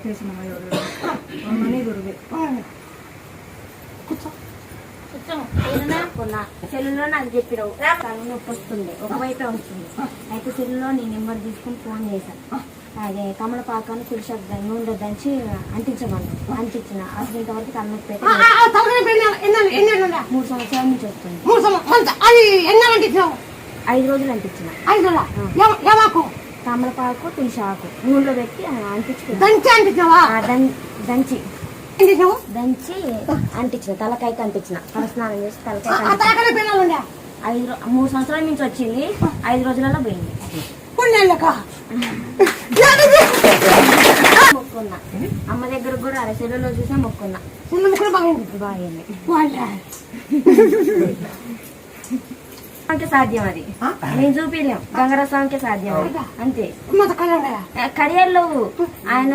చేసినామా money గురువే కూర్చో. కొన్నా సెల్లులో నాకు చెప్పినావు తల నొప్పి వస్తుంది ఒకవైపే వస్తుంది. అయితే సెల్లులో నీ నెంబర్ తీసుకుని ఫోన్ చేశాను. అదే కమలపాకాన్ని తులసి నూనె దంచి అంటించమన్నాను. అంటించిన అసలు ఇంతవరకు తలనొప్పి అయితే 3 సంవత్సరాల నుంచి వస్తుంది. 5 రోజులు అంటించిన. కమలపాకు తులసి ఆకు నూనెలో పెట్టి దంచి అంటించిన తలకాయకి అంటించిన. తలస్నానం చేసి తలకాయ 3 సంవత్సరాల నుంచి వచ్చింది. 5 రోజులలో పోయింది. మొక్కున్నా అమ్మ దగ్గర కూడా సెల్లులో చూసా మొక్కున్నా. బాగా సాధ్యం అది. నేను చూపిలేం. గంగరస్వామికే సాధ్యం అది అంతే. కడియాలు ఆయన